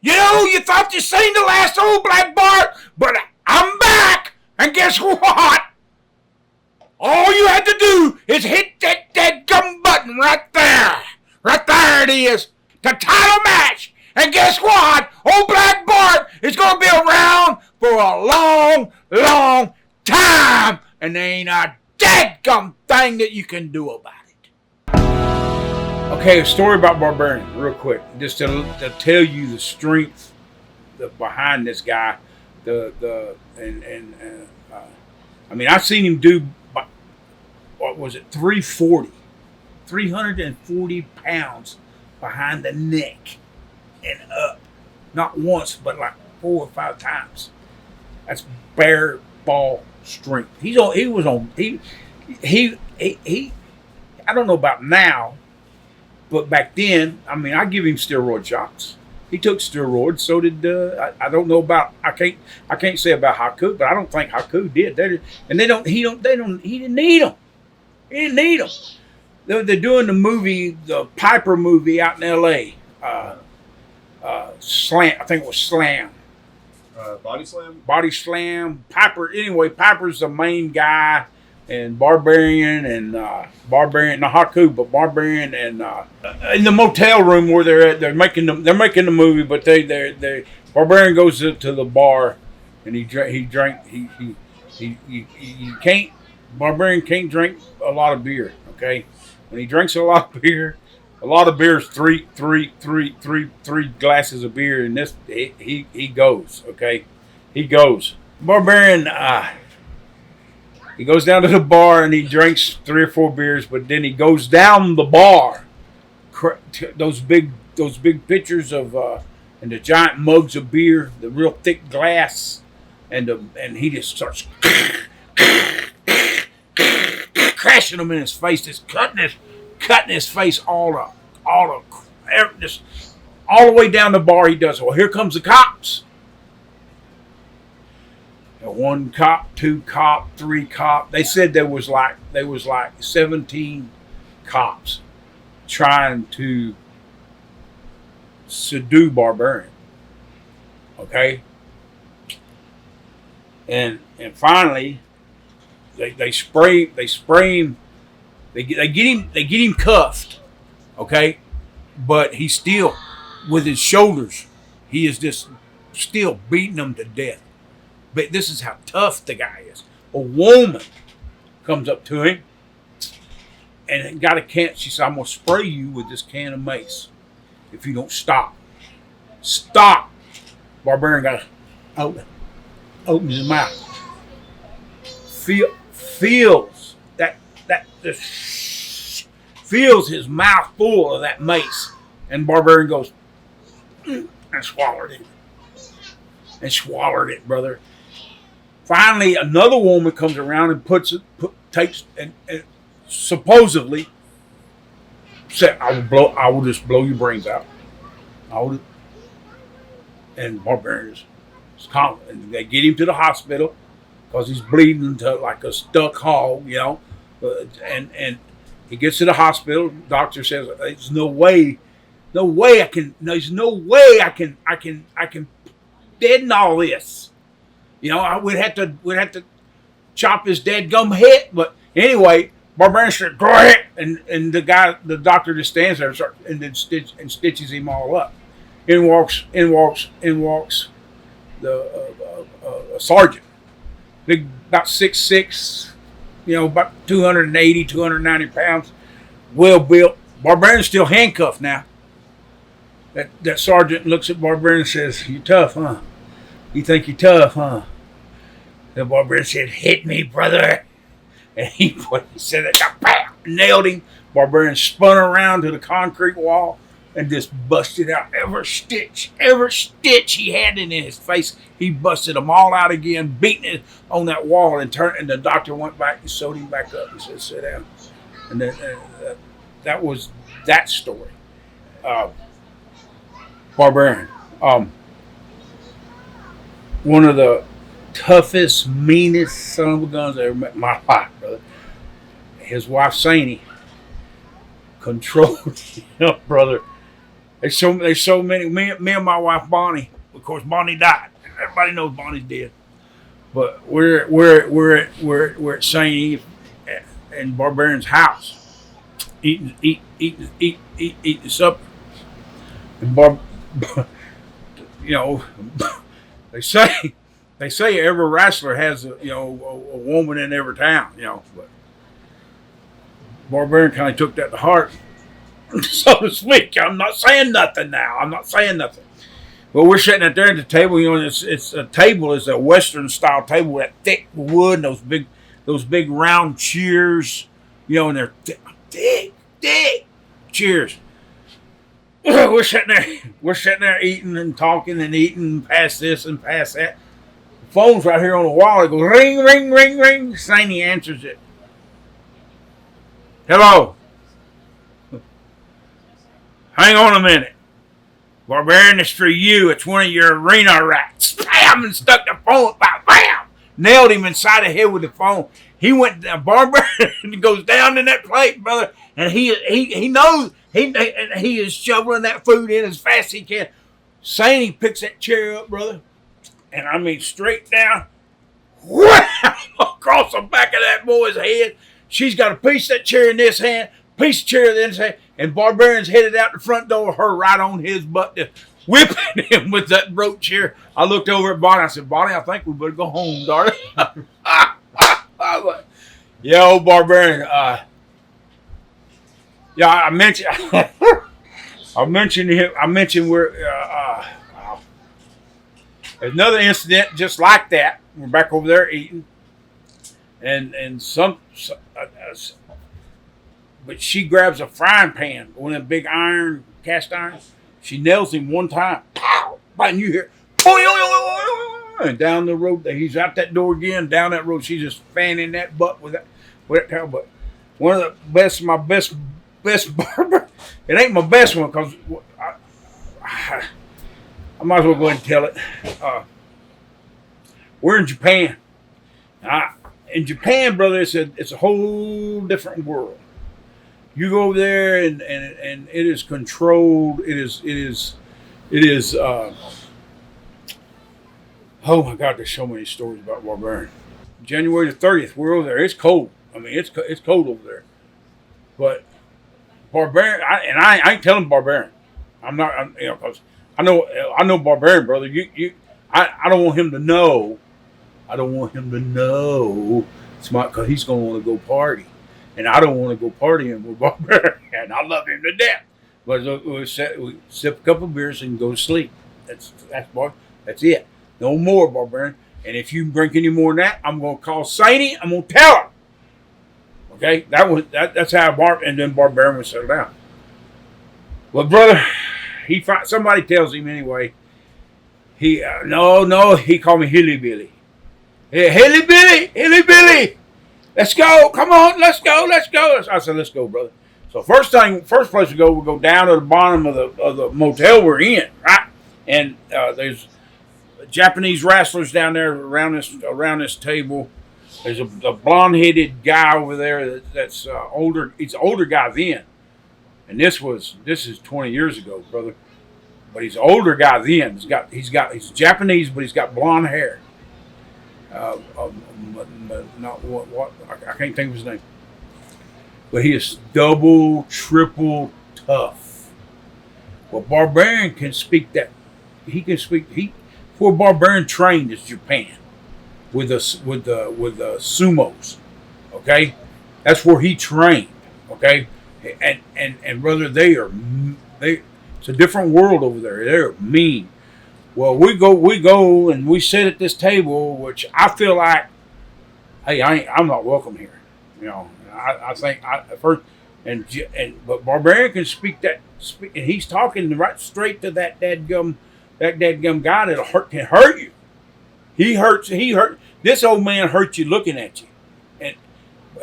You know, you thought you seen the last old black Bart, but I'm back. And guess what? All you had to do is hit that dead gum button right there. Right there it is. The title match. And guess what? Old black Bart is going to be around for a long, long time. And there ain't a dead gum thing that you can do about it. Okay, a story about Barbarian, real quick. Just to tell you the strength behind this guy. I mean, I've seen him do, what was it, 340 pounds behind the neck and up. Not once, but like 4 or 5 times. That's bare ball strength. He I don't know about now, but back then, I mean, I give him steroid shots. He took steroids. So did I don't know about. I can't say about Haku, but I don't think Haku did. He didn't need them. He didn't need them. They're doing the movie, the Piper movie out in L.A. Slam. I think it was Slam. Body Slam. Body Slam. Piper. Anyway, Piper's the main guy, and Barbarian and Barbarian. Not Haku, but Barbarian and in the motel room where they're making the movie. But they Barbarian goes to the bar, and he can't. Barbarian can't drink a lot of beer. Okay, when he drinks a lot of beer is three glasses of beer, and this he goes. Okay, he goes. Barbarian. He goes down to the bar and he drinks 3 or 4 beers, but then he goes down the bar. Those big pitchers of and the giant mugs of beer, the real thick glass, and he just starts crashing them in his face, just cutting his face all the way down the bar. He does. Well, here comes the cops. 1 cop, 2 cop, 3 cop. They said there was like 17 cops trying to subdue Barbarian. Okay, and finally they spray him. They get him cuffed. Okay, but he's still with his shoulders. He is just still beating them to death. But this is how tough the guy is. A woman comes up to him and got a can. She said, "I'm going to spray you with this can of mace if you don't stop." Stop. Barbarian got to open his mouth. Feels his mouth full of that mace. And Barbarian goes, and swallowed it, brother. Finally, another woman comes around and takes and supposedly said, I will just blow your brains out. And Barbarian is calm. And they get him to the hospital because he's bleeding to like a stuck hog, you know. And he gets to the hospital. Doctor says, there's no way I can deaden all this. You know, we'd have to chop his dead gum head. But anyway, Barbarian said, "Go ahead," and the doctor just stands there and stitches him all up. In walks the sergeant, big, about 6'6", you know, about 280, 290 pounds, well built. Barbarian's still handcuffed now. That sergeant looks at Barbarian and says, "You tough, huh? You think you're tough, huh?" The Barbarian said, "Hit me, brother." And he said that, bam, nailed him. Barbarian spun around to the concrete wall and just busted out every stitch he had in his face. He busted them all out again, beating it on that wall, and the doctor went back and sewed him back up and said, "Sit down." And then, that was that story. Barbarian. One of the toughest, meanest son of a guns I ever met in my life, brother. His wife, Sony, controlled him, brother. There's so many. Me and my wife Bonnie. Of course, Bonnie died. Everybody knows Bonnie's dead. But we're at St. Eve in Barbarian's house, eating supper. And they say every wrestler has a woman in every town. But Barbarian kind of took that to heart, so to speak. I'm not saying nothing now. Well, we're sitting out there at the table. It's a table. It's a Western style table, that thick wood, and those big round chairs. And they're thick chairs. We're sitting there eating and talking and eating, past this and past that. The phone's right here on the wall. It goes ring, ring, ring, ring. Sony answers it. Hello. Hang on a minute. Barbarian, it's for you. It's one of your arena rats. Bam! And stuck the phone. Bam! Nailed him inside the head with the phone. He went down. Barbarian goes down in that plate, brother, and he knows he is shoveling that food in as fast as he can. Sany picks that chair up, brother, and I mean straight down, wham, across the back of that boy's head. She's got a piece of that chair in this hand, piece of chair in this hand. And Barbarian's headed out the front door, her right on his butt, just whipping him with that broke chair. I looked over at Bonnie. I said, Bonnie, I think we better go home, darling. I was like, yo, Barbarian. I mentioned where there's another incident just like that. We're back over there eating, but she grabs a frying pan, one of them big cast iron. She nails him one time. Pow! And you hear, and down the road, he's out that door again, down that road. She's just fanning that butt with that towel. But one of my best barber, it ain't my best one because I might as well go ahead and tell it. We're in Japan. In Japan, brother, it's a whole different world. You go over there and it is controlled. It is. Oh my God! There's so many stories about Barbarian. January the 30th, we're over there. It's cold. I mean, it's cold over there. But Barbarian, I ain't telling Barbarian. I'm not, because I know Barbarian, brother. I don't want him to know. I don't want him to know. It's because he's gonna want to go party. And I don't want to go partying with Barbarian. I love him to death. But we sip a couple of beers and go to sleep. That's it. No more, Barbarian. And if you drink any more than that, I'm going to call Sany. I'm going to tell him. Okay? That's how Bart and then Barbarian would settle down. Well, brother, somebody tells him anyway. He called me Hilly Billy. Hey, Hilly Billy. Let's go. Come on. Let's go. I said, let's go, brother. So first place we go down to the bottom of the motel we're in, right? And there's Japanese wrestlers down there around this table. There's a blonde-headed guy over there that's older. He's an older guy then, and this is 20 years ago, brother. But he's an older guy then. He's Japanese, but he's got blonde hair. I can't think of his name, but he is double, triple tough. Well, Barbarian can speak that. He can speak. Where Barbarian trained is Japan, with the sumos. Okay, that's where he trained. Okay, and brother, it's a different world over there. They're mean. Well, we go and we sit at this table, which I feel like, hey, I'm not welcome here. I think at first, but Barbarian can speak that, and he's talking right straight to that dadgum guy that can hurt you. He hurt. This old man hurts you looking at you, and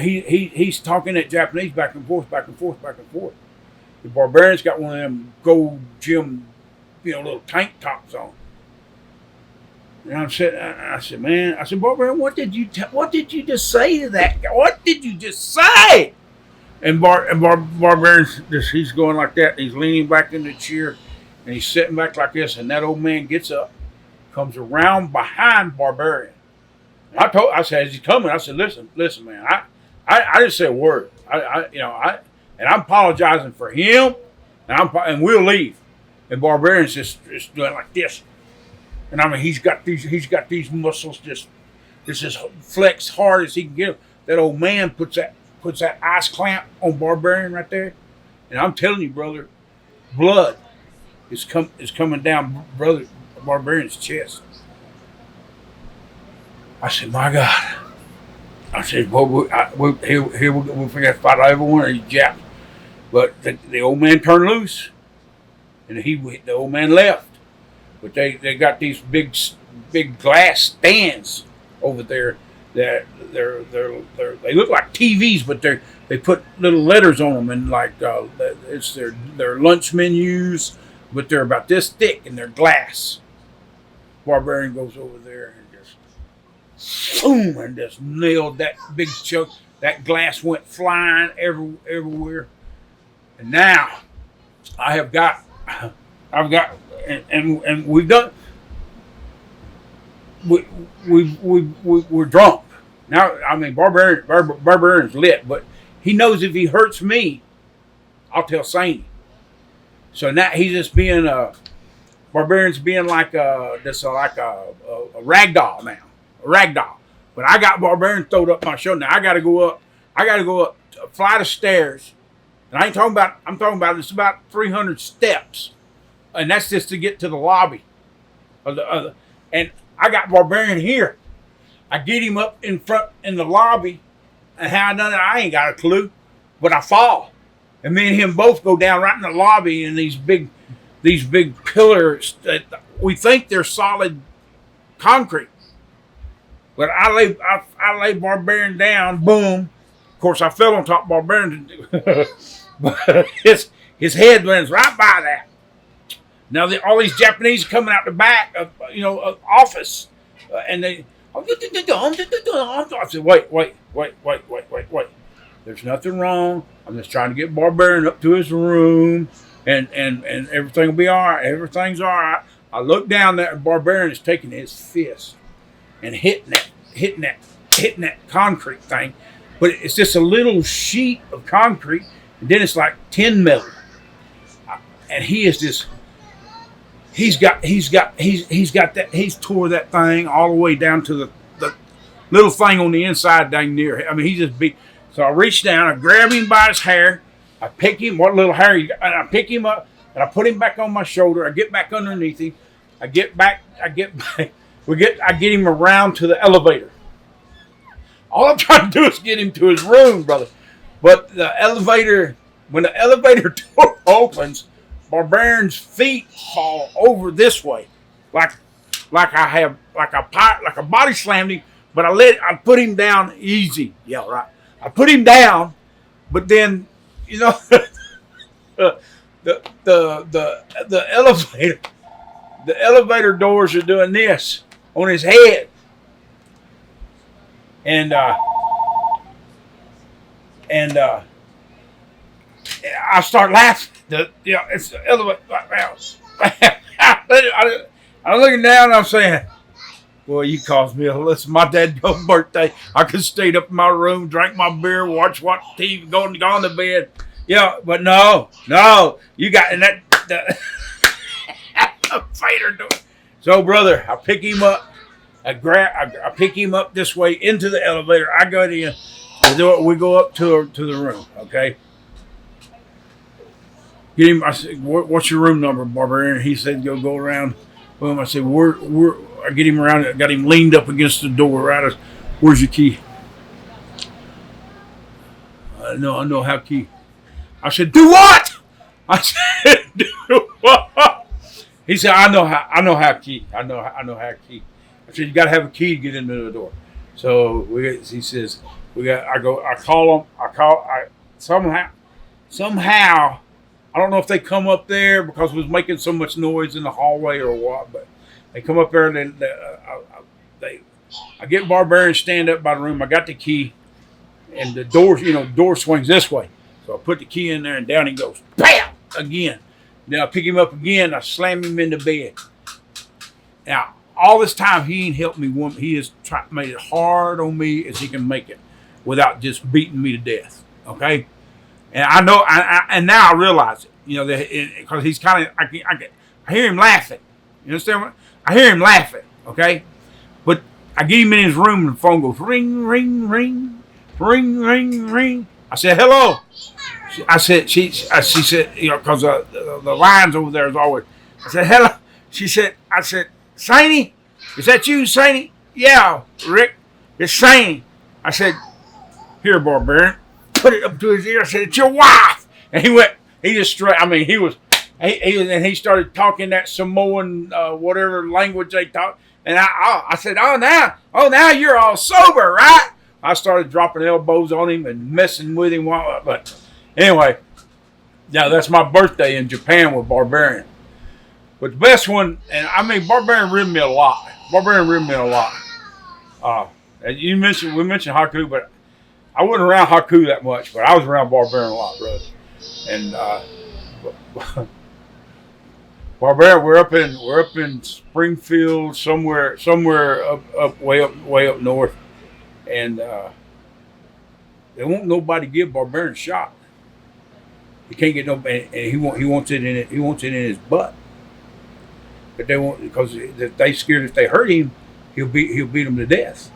he's talking that Japanese back and forth. The Barbarian's got one of them gold gym, little tank tops on. And I said, man, Barbarian, what did you just say to that guy? What did you just say? And Barbarian, he's going like that. He's leaning back in the chair. and he's sitting back like this, and that old man gets up, comes around behind Barbarian. And I said, as he's coming, I said, listen, man, I didn't say a word. And I'm apologizing for him, and we'll leave. And Barbarian's just doing like this. And I mean, he's got these muscles just as flexed hard as he can get them. That old man puts that ice clamp on Barbarian right there. And I'm telling you, brother, blood is coming down brother Barbarian's chest. I said, my God. I said, well, we'll figure out to fight every one of these Japs. But the old man turned loose, and the old man left. But they got these big glass stands over there that they look like TVs, but they put little letters on them, and like it's their lunch menus, but they're about this thick and they're glass. Barbarian goes over there and just boom, and just nailed that big chunk. That glass went flying everywhere. And now I've got, and we've done. We're drunk now. I mean, Barbarian's lit, but he knows if he hurts me, I'll tell Sony. So now he's just being Barbarian's being like a rag doll now, a rag doll. But I got Barbarian throwed up my shoulder. Now I got to go up a flight of stairs. And I'm talking about it's about 300 steps, and that's just to get to the lobby. And I got Barbarian here. I get him up in front in the lobby, and how I done it, I ain't got a clue. But I fall, and me and him both go down right in the lobby in these big pillars that we think they're solid concrete. But I lay Barbarian down. Boom. Of course, I fell on top of Barbarian. But his head went right by that. Now all these Japanese are coming out the back of office, and they. I said, wait. There's nothing wrong. I'm just trying to get Barbarian up to his room, and everything will be all right. Everything's all right. I look down there, and Barbarian is taking his fist and hitting that concrete thing, but it's just a little sheet of concrete. And then it's like 10 metal, and he is just. He's tore that thing all the way down to the little thing on the inside dang near. I mean, he just beat. So I reach down, I grab him by his hair, I pick him, what little hair he got, and I pick him up, and I put him back on my shoulder. I get back underneath him. I get him around to the elevator. All I'm trying to do is get him to his room, brother. But when the elevator door opens, Barbarian's feet fall over this way, like a body slammed him. But I put him down easy. Yeah, right. I put him down, but then the elevator doors are doing this on his head, and I start laughing. It's the elevator. I'm looking down and I'm saying, "Boy, you caused me a listen. My dad's birthday. I could stayed up in my room, drank my beer, watch TV, gone to bed. Yeah, but no, you got in that elevator door. So, brother, I pick him up. I pick him up this way into the elevator. I go in. We go up to the room. Okay. Get him. I said, "What's your room number, Barbarian?" He said, "Go around." Boom. I said, I get him around. I got him leaned up against the door. Right. Where's your key? I know how key. I said, "Do what?" I said, "Do what?" He said, "I know how key. I know how key." I said, "You got to have a key to get into the door." So he says, I call him. Somehow. I don't know if they come up there because it was making so much noise in the hallway or what, but they come up there and I get Barbarian stand up by the room. I got the key, and the door swings this way. So I put the key in there, and down he goes, bam, again. Then I pick him up again. I slam him into bed. Now, all this time, he ain't helped me. He has made it hard on me as he can make it without just beating me to death. Okay? And I know, and now I realize it. You know, because he's kind of, I hear him laughing. You understand what? I hear him laughing. Okay? But I get him in his room and the phone goes ring, ring, ring, ring, ring, ring. I said, hello. She said, you know, because the lines over there is always, I said, hello. I said, Sony? Is that you, Sony? Yeah, Rick, it's Sony. I said, here, Barbarian. Put it up to his ear. I said, it's your wife. And he started talking that Samoan, whatever language they talk. And I said, oh, now you're all sober, right? I started dropping elbows on him and messing with him. But anyway, yeah, that's my birthday in Japan with Barbarian. But the best one, and I mean, Barbarian ribbed me a lot. We mentioned Haku, but I wasn't around Haku that much, but I was around Barbarian a lot, brother. And Barbarian, we're up in Springfield, somewhere up way up north, and they won't nobody give Barbarian a shot. He can't get nobody, and he wants it in his butt. But they won't, because they scared if they hurt him, he'll beat them to death.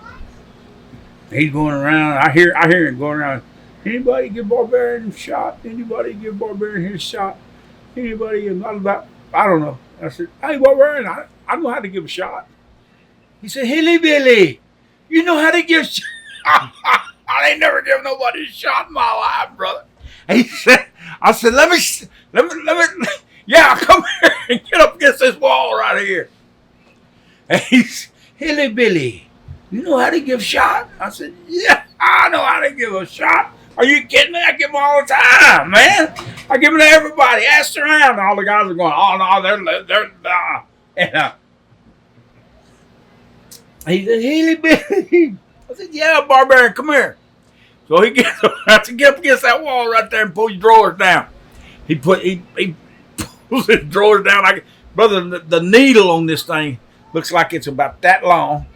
He's going around. I hear him going around. Anybody give Barbarian a shot? Anybody give Barbarian his shot? Anybody? I don't know. I said, hey, Barbarian, I know how to give a shot. He said, Hilly Billy, you know how to give shots? I ain't never given nobody a shot in my life, brother. And I said, let me, yeah, come here and get up against this wall right here. And he's, Hilly Billy, you know how to give shot? I said, yeah, I know how to give a shot. Are you kidding me? I give them all the time, man. I give them to everybody. Ask around. All the guys are going, oh, no, they're and he said, Hilly Billy. I said, yeah, Barbarian, come here. So he gets up against that wall right there and pull your drawers down. He pulls his drawers down. Brother, the needle on this thing looks like it's about that long,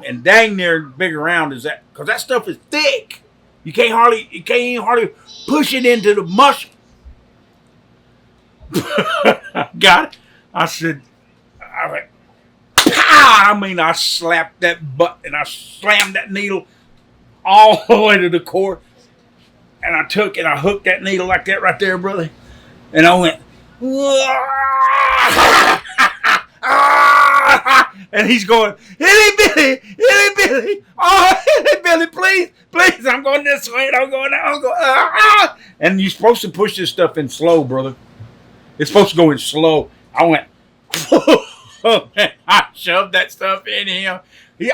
and dang near big around as that, because that stuff is thick. You can't hardly push it into the muscle. Got it? I said, pow! I mean, I slapped that butt and I slammed that needle all the way to the core. And I hooked that needle like that right there, brother. And I went, and he's going, Hilly Billy, oh, Hilly Billy, please, I'm going this way, and I'm going, and you're supposed to push this stuff in slow, brother. It's supposed to go in slow. I went, I shoved that stuff in him.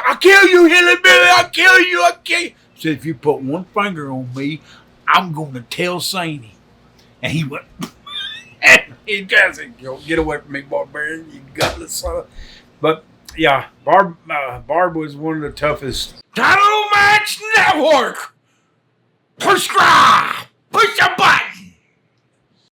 I'll kill you, Hilly Billy, I'll kill you. He said, if you put one finger on me, I'm going to tell Sony. And he went, and he just said, get away from me, Barbarian, you gutless son. But yeah, Barb was one of the toughest. Title Match Network! Prescribe! Push your button!